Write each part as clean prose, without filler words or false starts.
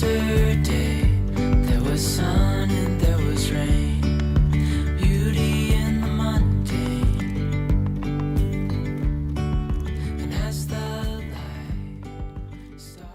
Yesterday, there was sun and there was rain, beauty in the mundane, and as the light starts.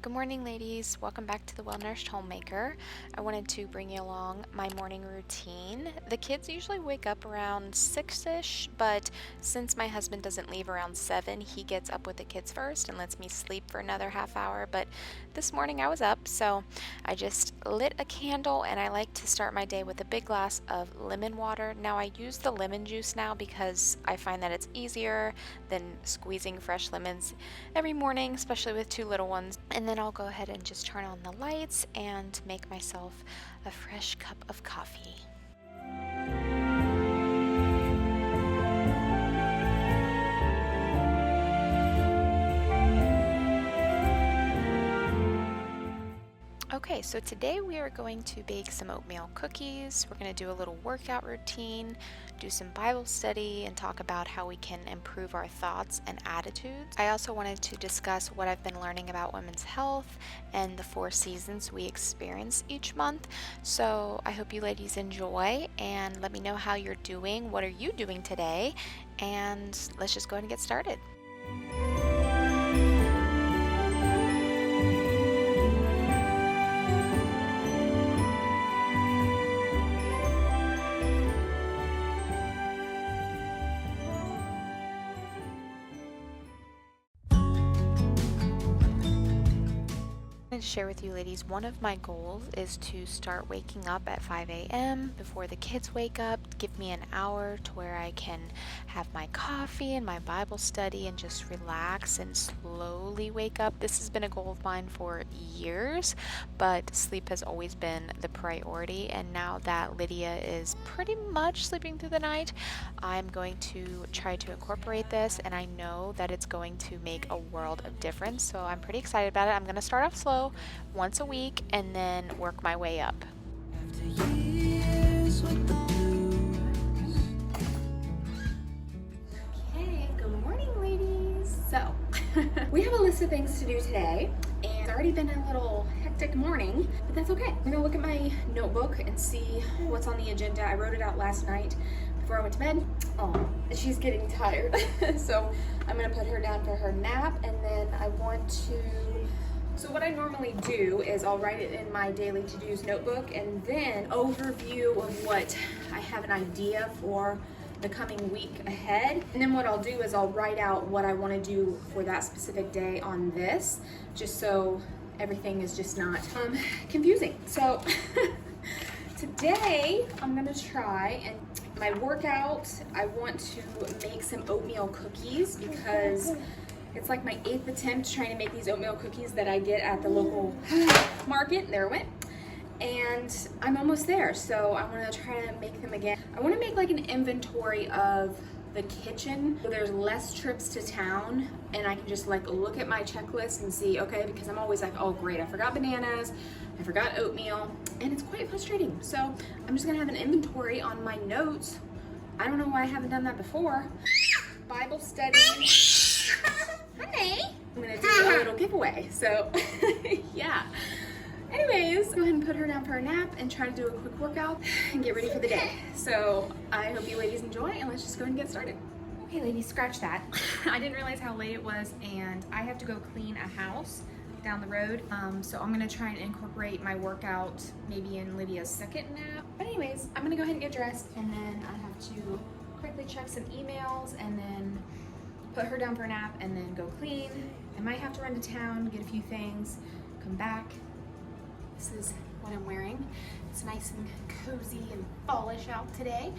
Good morning, ladies. Welcome back to the Well Nourished Homemaker. I wanted to bring you along my morning routine. The kids usually wake up around 6-ish, but since my husband doesn't leave around 7, he gets up with the kids first and lets me sleep for another half hour. But this morning I was up, so I just lit a candle, and I like to start my day with a big glass of lemon water. Now I use the lemon juice now because I find that it's easier than squeezing fresh lemons every morning, especially with 2 little ones. And then I'll go ahead and just turn on the lights and make myself a fresh cup of coffee. Okay, so today we are going to bake some oatmeal cookies. We're going to do a little workout routine, do some Bible study, and talk about how we can improve our thoughts and attitudes. I also wanted to discuss what I've been learning about women's health and the 4 seasons we experience each month. So I hope you ladies enjoy, and let me know how you're doing. What are you doing today? And let's just go ahead and get started. To share with you ladies, one of my goals is to start waking up at 5 a.m. before the kids wake up. Give me an hour to where I can have my coffee and my Bible study and just relax and slowly wake up. This has been a goal of mine for years, but sleep has always been the priority, and now that Lydia is pretty much sleeping through the night, I'm going to try to incorporate this, and I know that it's going to make a world of difference, so I'm pretty excited about it. I'm going to start off slow, once a week, and then work my way up. After years with the blues. Hey, good morning, ladies. So, we have a list of things to do today, and it's already been a little hectic morning, but that's okay. I'm gonna look at my notebook and see what's on the agenda. I wrote it out last night before I went to bed. Oh, she's getting tired. So I'm gonna put her down for her nap, and then I want to, so what I normally do is I'll write it in my daily to-dos notebook, and then overview of what I have an idea for the coming week ahead. And then what I'll do is I'll write out what I want to do for that specific day on this, just so everything is just not confusing. So today I'm gonna try, and my workout, I want to make some oatmeal cookies because it's like my 8th attempt trying to make these oatmeal cookies that I get at the local market. There it went. And I'm almost there, so I want to try to make them again. I want to make like an inventory of the kitchen so there's less trips to town, and I can just like look at my checklist and see, okay, because I'm always like, oh great, I forgot bananas, I forgot oatmeal, and it's quite frustrating. So I'm just gonna have an inventory on my notes. I don't know why I haven't done that before. Bible study. Honey, I'm gonna do a little giveaway, so yeah. Anyways, go ahead and put her down for a nap and try to do a quick workout and get ready for the day. So I hope you ladies enjoy, and let's just go ahead and get started. Okay ladies, scratch that. I didn't realize how late it was, and I have to go clean a house down the road. So I'm gonna try and incorporate my workout maybe in Lydia's second nap. But anyways, I'm gonna go ahead and get dressed, and then I have to quickly check some emails, and then put her down for a nap, and then go clean. I might have to run to town, get a few things, come back. This is what I'm wearing. It's nice and cozy and fallish out today.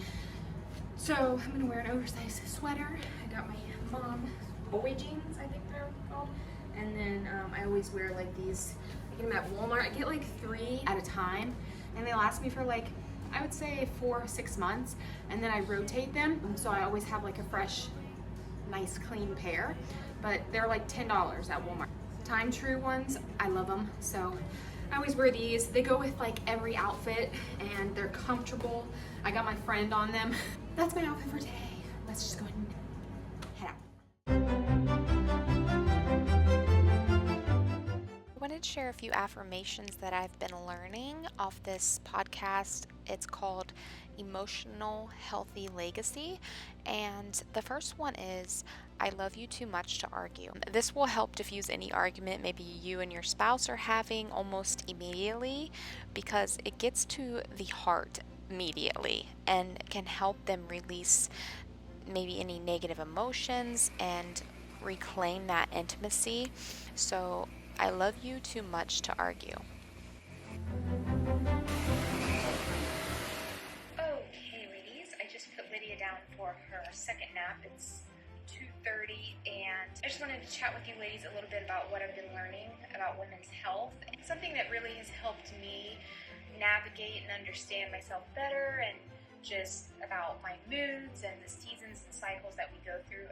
So I'm gonna wear an oversized sweater. I got my mom boy jeans, I think they're called. And then I always wear like these, I get them at Walmart. I get like 3 at a time, and they last me for like, I would say 4 or 6 months, and then I rotate them. So I always have like a fresh, nice clean pair, but they're like $10 at Walmart. Time True ones, I love them. So I always wear these. They go with like every outfit, and they're comfortable. I got my friend on them. That's my outfit for today. let's just go ahead and head out. I wanted to share a few affirmations that I've been learning off this podcast. It's called Emotional Healthy Legacy. And the first one is, I love you too much to argue. This will help diffuse any argument maybe you and your spouse are having almost immediately, because it gets to the heart immediately and can help them release maybe any negative emotions and reclaim that intimacy. So I love you too much to argue. Okay, ladies, I just put Lydia down for her second nap. It's 2:30, and I just wanted to chat with you ladies a little bit about what I've been learning about women's health. It's something that really has helped me navigate and understand myself better, and just about my moods and the seasons and cycles that we go through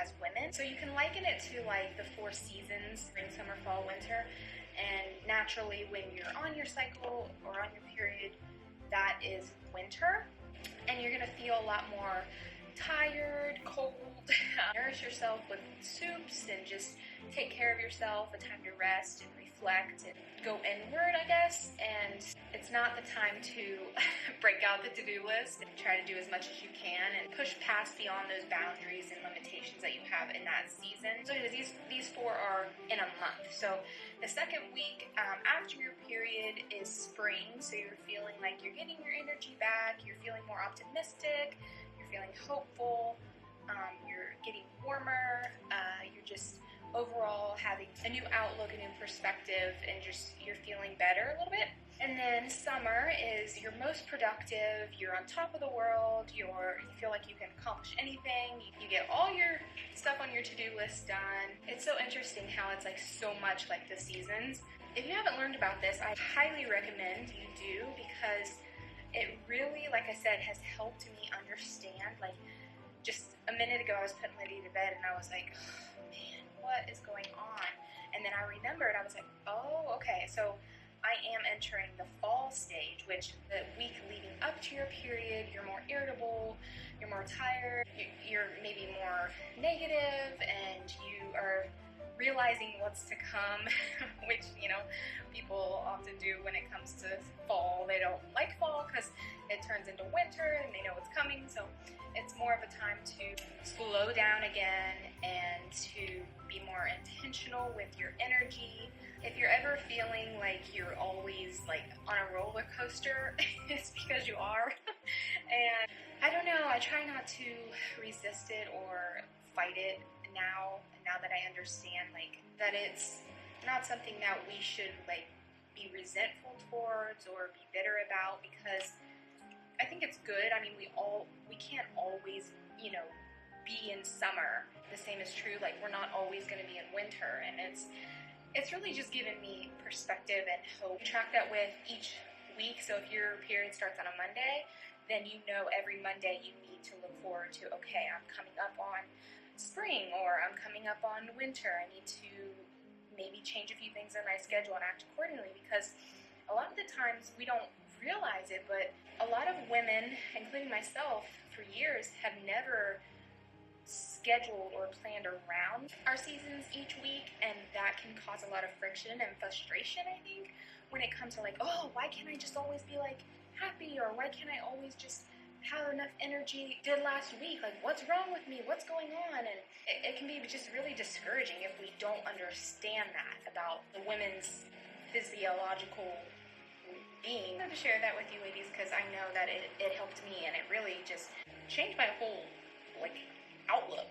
as women. So you can liken it to like the 4 seasons: spring, summer, fall, winter. And naturally, when you're on your cycle or on your period, that is winter, and you're gonna feel a lot more tired, cold. Nourish yourself with soups and just take care of yourself, a time to rest and reflect and go inward, I guess. And it's not the time to break out the to-do list and try to do as much as you can and push past beyond those boundaries and limitations that you have in that season. So these 4 are in a month. So the second week after your period is spring, so you're feeling like you're getting your energy back, you're feeling more optimistic, you're feeling hopeful, you're getting warmer, you're just overall having a new outlook, a new perspective, and just you're feeling better a little bit. And then summer is your most productive, you're on top of the world, you feel like you can accomplish anything, you get all your stuff on your to-do list done. It's so interesting how it's like so much like the seasons. If you haven't learned about this, I highly recommend you do, because it really, like I said, has helped me understand. Like, just a minute ago I was putting Lydia to bed and I was like, oh, man, what is going on? And then I remembered, I was like, oh, okay, so I am entering the fall stage, which the week leading up to your period, you're more irritable, you're more tired, you're maybe more negative, and you are realizing what's to come, which, people often do when it comes to fall. They don't like fall because it turns into winter and they know it's coming. So it's more of a time to slow down again and to be more intentional with your energy. If you're ever feeling like you're always like on a roller coaster, it's because you are. And I don't know, I try not to resist it or fight it now that I understand like that it's not something that we should like be resentful towards or be bitter about, because I think it's good. I mean, we can't always, be in summer. The same is true, like we're not always going to be in winter, and it's really just given me perspective and hope. Track that with each week. So if your period starts on a Monday, then every Monday you need to look forward to, okay, I'm coming up on spring or I'm coming up on winter. I need to maybe change a few things in my schedule and act accordingly, because a lot of the times we don't realize it, but a lot of women, including myself, for years have never scheduled or planned around our seasons each week, and that can cause a lot of friction and frustration, I think, when it comes to like, oh, why can't I just always be like happy, or why can't I always just have enough energy did last week? Like, what's wrong with me? What's going on? And it can be just really discouraging if we don't understand that about the women's physiological being. I wanted to share that with you ladies because I know that it helped me, and it really just changed my whole outlook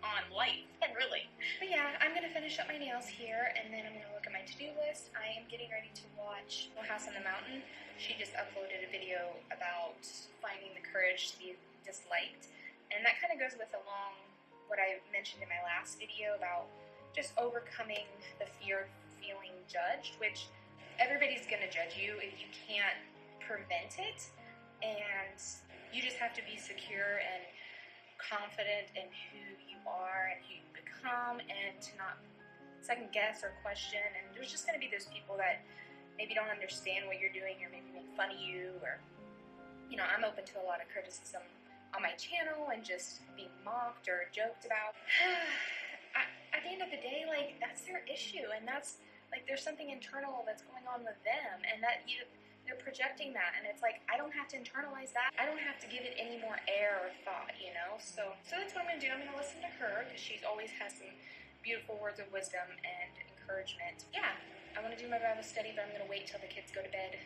on life, and really. But yeah, I'm gonna finish up my nails here, and then I'm gonna look at my to-do list. I am getting ready to watch Little House on the Mountain. She just uploaded a video about finding the courage to be disliked, and that kind of goes with along what I mentioned in my last video about just overcoming the fear of feeling judged, which everybody's gonna judge you if you can't prevent it, and you just have to be secure and confident in who you are and who you become, and to not second guess or question. And there's just going to be those people that maybe don't understand what you're doing or maybe make fun of you, or I'm open to a lot of criticism on my channel and just be mocked or joked about. At the end of the day, like, that's their issue, and that's, like, there's something internal that's going on with them, and that they're projecting that, and it's like, I don't have to internalize that. I don't have to give it any more air or thought, you know? So that's what I'm going to do. I'm going to listen to her, because she always has some beautiful words of wisdom and encouragement. Yeah, I want to do my Bible study, but I'm going to wait till the kids go to bed,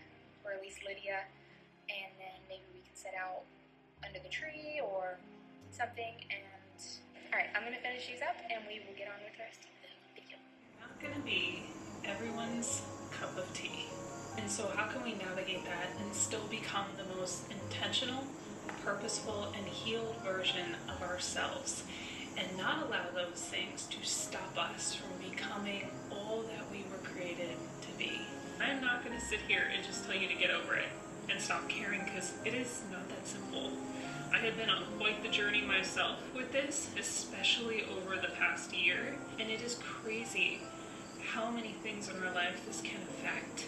or at least Lydia, and then maybe we can sit out under the tree or something. And all right, I'm gonna finish these up and we will get on with the rest of the video. Not gonna be everyone's cup of tea. And so how can we navigate that and still become the most intentional, purposeful, and healed version of ourselves, and not allow those things to stop us from becoming all that we were created to be? I'm not gonna sit here and just tell you to get over it and stop caring, because it is not that simple. I have been on quite the journey myself with this, especially over the past year, and it is crazy how many things in our life this can affect,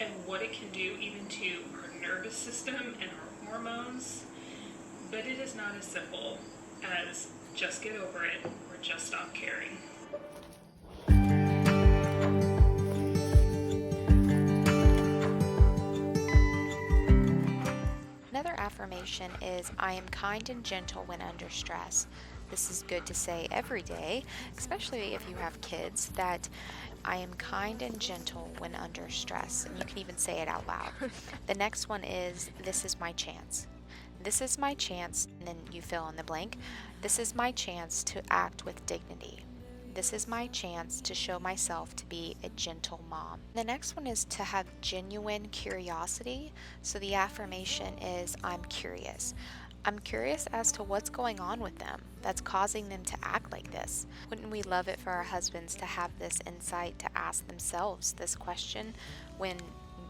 and what it can do even to our nervous system and our hormones. But it is not as simple as just get over it or just stop caring. Another affirmation is, I am kind and gentle when under stress. This is good to say every day, especially if you have kids, that I am kind and gentle when under stress. And you can even say it out loud. The next one is, this is my chance. This is my chance, and then you fill in the blank. This is my chance to act with dignity. This is my chance to show myself to be a gentle mom. The next one is to have genuine curiosity. So the affirmation is, I'm curious. I'm curious as to what's going on with them that's causing them to act like this. Wouldn't we love it for our husbands to have this insight to ask themselves this question when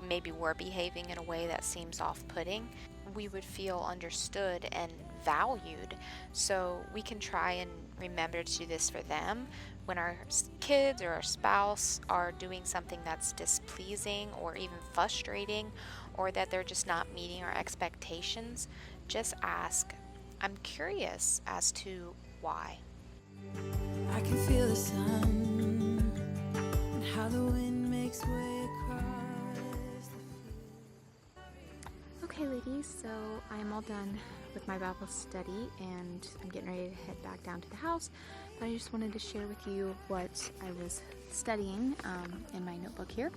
maybe we're behaving in a way that seems off-putting? We would feel understood and valued, so we can try and remember to do this for them when our kids or our spouse are doing something that's displeasing or even frustrating, or that they're just not meeting our expectations. Just ask, I'm curious as to why. I can feel the sun and how the wind makes way across the field. Okay, ladies, so I'm all done with my Bible study and I'm getting ready to head back down to the house. But I just wanted to share with you what I was studying in my notebook here.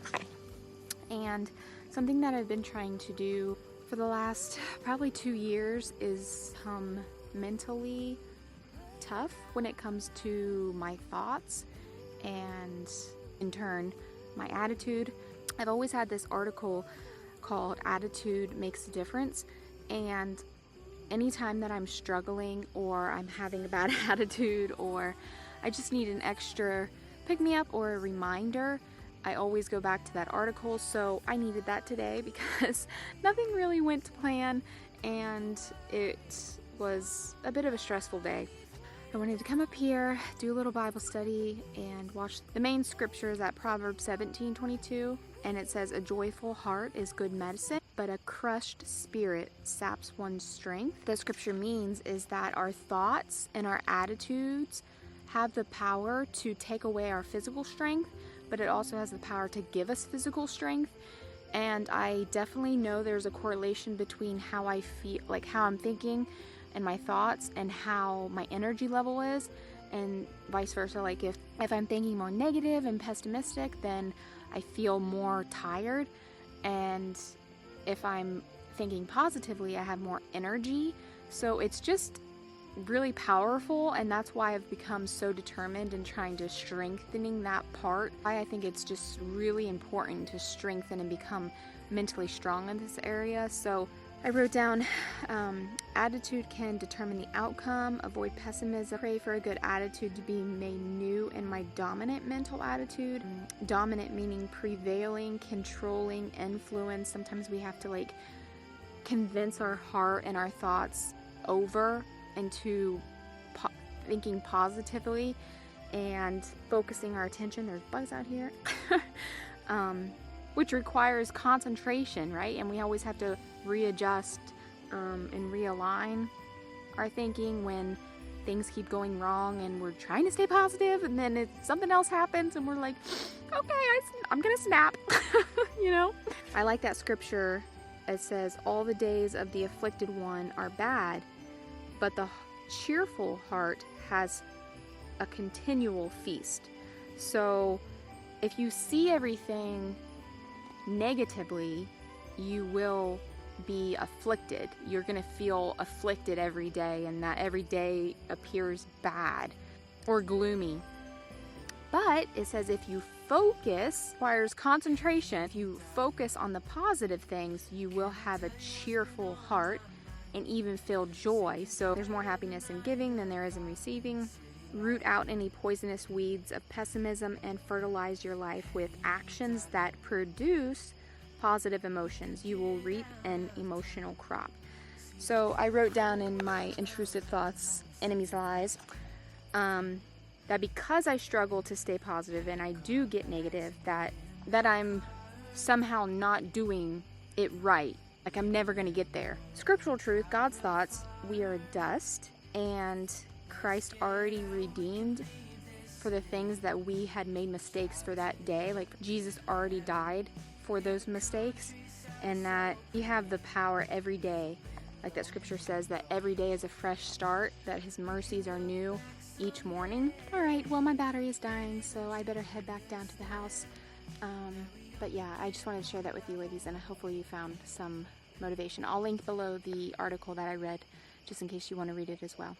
And something that I've been trying to do for the last probably 2 years is mentally tough when it comes to my thoughts and in turn my attitude. I've always had this article called Attitude Makes a Difference, and anytime that I'm struggling or I'm having a bad attitude or I just need an extra pick-me-up or a reminder, I always go back to that article. So I needed that today because nothing really went to plan and it was a bit of a stressful day. I wanted to come up here, do a little Bible study, and watch the main scriptures at Proverbs 17:22, and it says, a joyful heart is good medicine, but a crushed spirit saps one's strength. The scripture means is that our thoughts and our attitudes have the power to take away our physical strength, but it also has the power to give us physical strength. And I definitely know there's a correlation between how I feel, like how I'm thinking and my thoughts, and how my energy level is, and vice versa. Like if I'm thinking more negative and pessimistic, then I feel more tired, and if I'm thinking positively, I have more energy. So it's just really powerful, and that's why I've become so determined in trying to strengthening that part. I think it's just really important to strengthen and become mentally strong in this area. So I wrote down, attitude can determine the outcome, avoid pessimism, pray for a good attitude to be made new in my dominant mental attitude. Dominant meaning prevailing, controlling, influence. Sometimes we have to convince our heart and our thoughts over into thinking positively and focusing our attention. There's bugs out here. Which requires concentration, right? And we always have to readjust and realign our thinking when things keep going wrong and we're trying to stay positive, and then something else happens and we're like, okay, I'm gonna snap. You know? I like that scripture. It says, all the days of the afflicted one are bad, but the cheerful heart has a continual feast. So if you see everything negatively, you will be afflicted. You're going to feel afflicted every day, and that every day appears bad or gloomy. But it says if you focus, requires concentration. If you focus on the positive things, you will have a cheerful heart and even feel joy. So there's more happiness in giving than there is in receiving. Root out any poisonous weeds of pessimism and fertilize your life with actions that produce positive emotions. You will reap an emotional crop. So I wrote down in my intrusive thoughts, enemy's lies, that because I struggle to stay positive and I do get negative, that I'm somehow not doing it right. Like I'm never going to get there. Scriptural truth, God's thoughts, we are dust, and Christ already redeemed for the things that we had made mistakes for that day. Like Jesus already died for those mistakes, and that we have the power every day. Like that scripture says, that every day is a fresh start, that his mercies are new each morning. All right, well, my battery is dying, so I better head back down to the house. But yeah, I just wanted to share that with you ladies, and hopefully you found some motivation. I'll link below the article that I read, just in case you want to read it as well.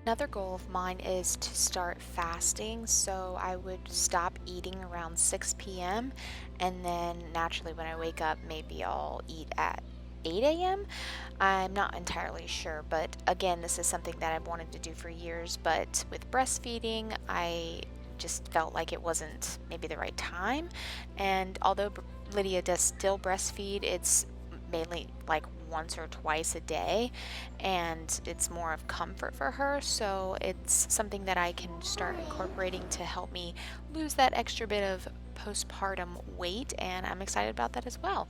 Another goal of mine is to start fasting, so I would stop eating around 6 p.m. and then naturally when I wake up, maybe I'll eat at 8 a.m. I'm not entirely sure, but again, this is something that I've wanted to do for years, but with breastfeeding, I just felt like it wasn't maybe the right time. And although Lydia does still breastfeed, it's mainly like once or twice a day, and it's more of comfort for her, so it's something that I can start incorporating to help me lose that extra bit of postpartum weight, and I'm excited about that as well.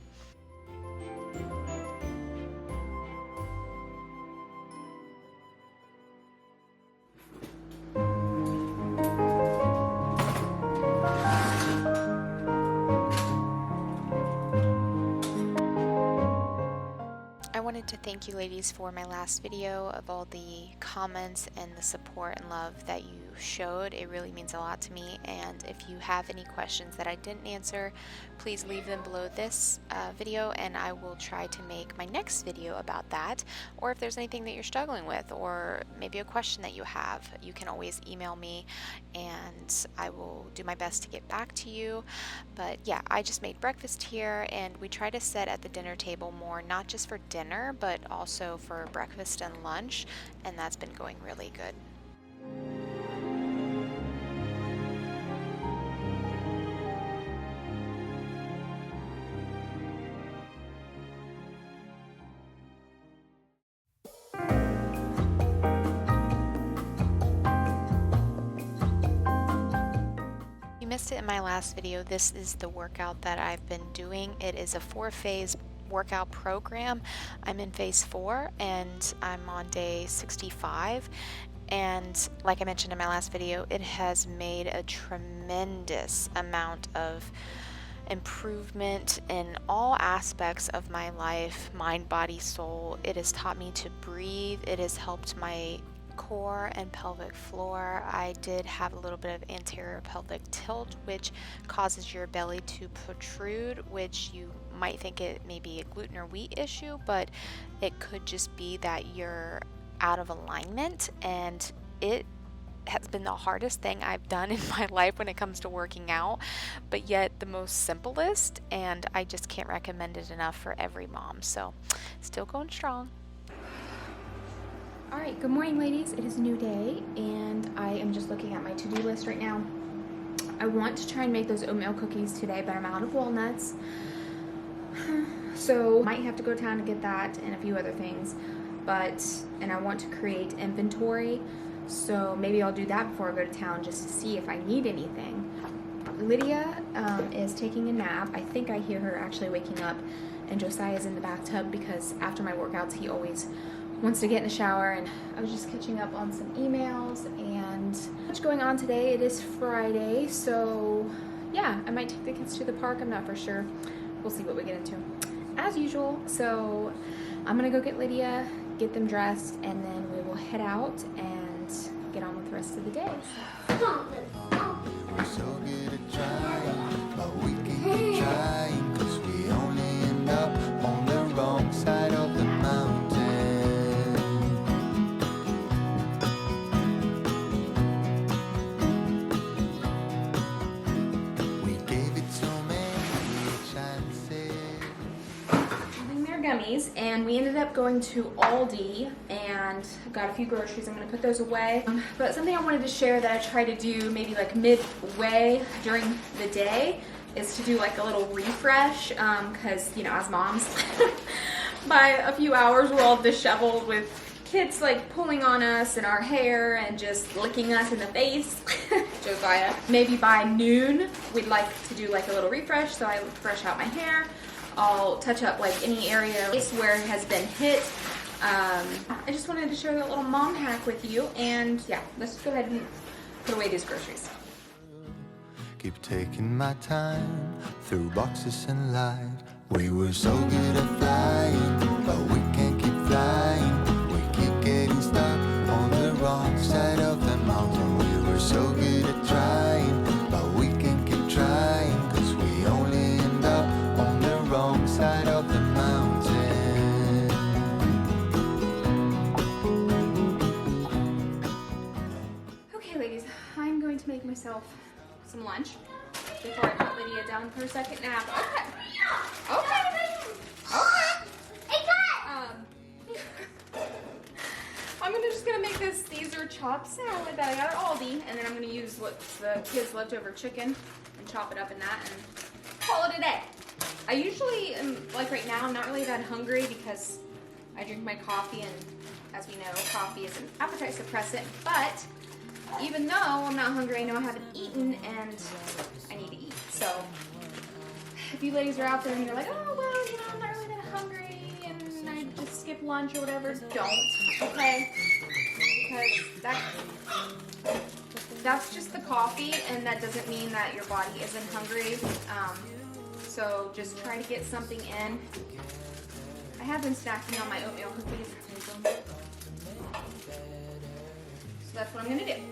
I wanted to thank you ladies for my last video, of all the comments and the support and love that you showed. It really means a lot to me, and if you have any questions that I didn't answer, please leave them below this video, and I will try to make my next video about that. Or if there's anything that you're struggling with, or maybe a question that you have, you can always email me and I will do my best to get back to you. But yeah, I just made breakfast here, and we try to sit at the dinner table more, not just for dinner, but also for breakfast and lunch, and that's been going really good. You missed it in my last video. This is the workout that I've been doing. It is a 4-phase workout program. I'm in phase 4 and I'm on day 65, and like I mentioned in my last video, it has made a tremendous amount of improvement in all aspects of my life, mind, body, soul. It has taught me to breathe. It has helped my core and pelvic floor. I did have a little bit of anterior pelvic tilt, which causes your belly to protrude, which you might think it may be a gluten or wheat issue, but it could just be that you're out of alignment, and it has been the hardest thing I've done in my life when it comes to working out, but yet the most simplest, and I just can't recommend it enough for every mom. So still going strong. All right, good morning ladies. It is a new day, and I am just looking at my to-do list right now. I want to try and make those oatmeal cookies today, but I'm out of walnuts. So might have to go to town to get that and a few other things, and I want to create inventory, so maybe I'll do that before I go to town just to see if I need anything. Lydia is taking a nap. I think I hear her actually waking up, and Josiah's in the bathtub because after my workouts he always wants to get in the shower. And I was just catching up on some emails and what's going on today. It is Friday, so yeah, I might take the kids to the park. I'm not for sure. We'll see what we get into as usual. So I'm gonna go get Lydia, get them dressed, and then we will head out and get on with the rest of the day. We're so good at trying, but we can keep trying, 'cause we only end up on the wrong side of the mountain. We gave it so many chances. Using their gummies, and we ended up going to Aldi and got a few groceries. I'm gonna put those away. But something I wanted to share that I try to do maybe like midway during the day is to do like a little refresh, because you know, as moms, by a few hours we're all disheveled with kids like pulling on us and our hair and just licking us in the face. Josiah. Maybe by noon we'd like to do like a little refresh, so I brush out my hair. I'll touch up like any area where it has been hit. I just wanted to share that little mom hack with you, and yeah, let's go ahead and put away these groceries. Keep taking my time through boxes and light. We were so good at flying, but we can't keep flying. We keep getting stuck on the wrong side of the mountain. We were so good at trying, but we can't keep trying, 'cause we only end up on the wrong side of the mountain. Okay, ladies, I'm going to make myself some lunch before I put Lydia down for her second nap. Okay. I'm just gonna make this Caesar chopped salad that I got at Aldi, and then I'm gonna use what's the kids' leftover chicken and chop it up in that and call it a day. I usually am, like right now, I'm not really that hungry because I drink my coffee, and as we know, coffee is an appetite suppressant, but even though I'm not hungry, I know I haven't eaten and I need to eat. So if you ladies are out there and you're like, oh, well, you know, I'm not really that hungry and I just skip lunch or whatever, don't, okay? Because that's just the coffee, and that doesn't mean that your body isn't hungry. So just try to get something in. I have been snacking on my oatmeal cookies. So that's what I'm gonna do.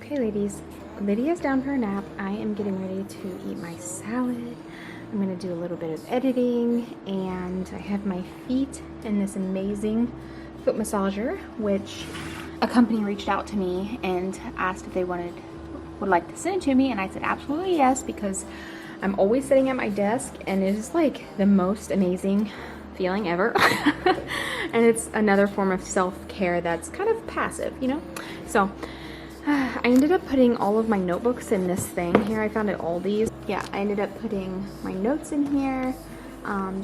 Okay, ladies, Lydia's down for a nap. I am getting ready to eat my salad. I'm gonna do a little bit of editing, and I have my feet in this amazing foot massager, which a company reached out to me and asked if they would like to send it to me, and I said absolutely yes, because I'm always sitting at my desk, and it is like the most amazing feeling ever. And it's another form of self-care that's kind of passive, you know? So I ended up putting all of my notebooks in this thing here. I found it at Aldi's. Yeah, I ended up putting my notes in here,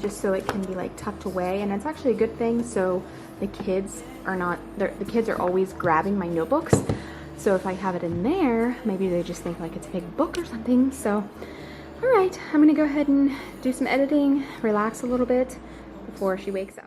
just so it can be like tucked away, and it's actually a good thing, so the kids are always grabbing my notebooks. So if I have it in there, maybe they just think like it's a big book or something. So all right, I'm gonna go ahead and do some editing, relax a little bit before she wakes up.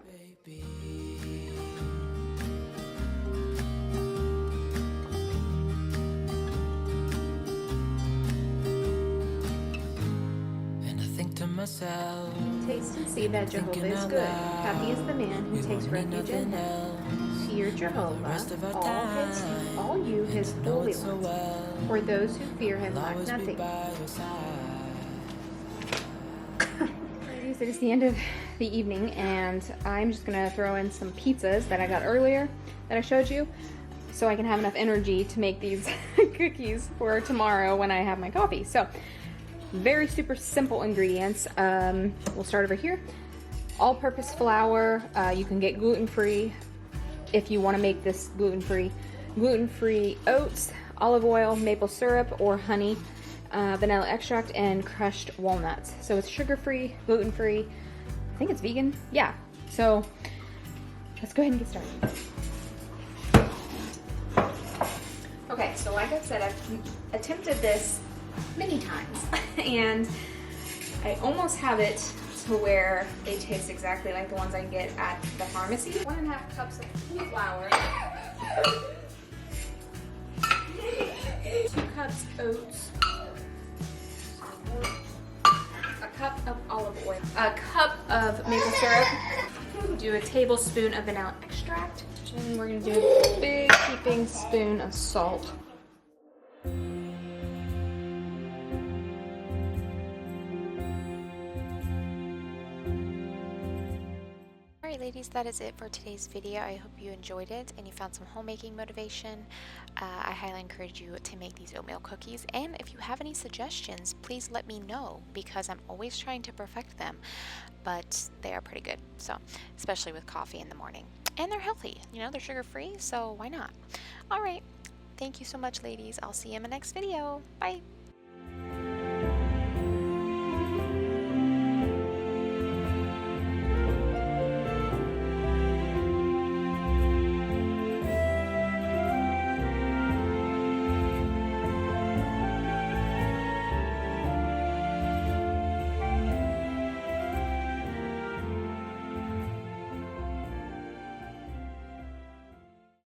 Myself, Taste and see that Jehovah is good. Happy is the man who takes refuge in him. Fear Jehovah, all you his holy ones. For those who fear him lack nothing. Ladies, it is the end of the evening, and I'm just gonna throw in some pizzas that I got earlier that I showed you, so I can have enough energy to make these cookies for tomorrow when I have my coffee. So very super simple ingredients. We'll start over here. All-purpose flour. You can get gluten-free if you want to make this gluten-free. Gluten-free oats, olive oil, maple syrup or honey, vanilla extract, and crushed walnuts. So it's sugar-free, gluten-free. I think it's vegan. Yeah. So let's go ahead and get started. Okay, so like I said, I've attempted this many times. And I almost have it to where they taste exactly like the ones I get at the pharmacy. 1.5 cups of wheat flour. 2 cups oats. A cup of olive oil. A cup of maple syrup. Do a tablespoon of vanilla extract. And we're gonna do a big heaping spoon of salt. Alright ladies, that is it for today's video. I hope you enjoyed it and you found some homemaking motivation. I highly encourage you to make these oatmeal cookies, and if you have any suggestions, please let me know because I'm always trying to perfect them, but they are pretty good, so especially with coffee in the morning. And they're healthy, you know, they're sugar free, so why not? Alright, thank you so much ladies. I'll see you in my next video. Bye!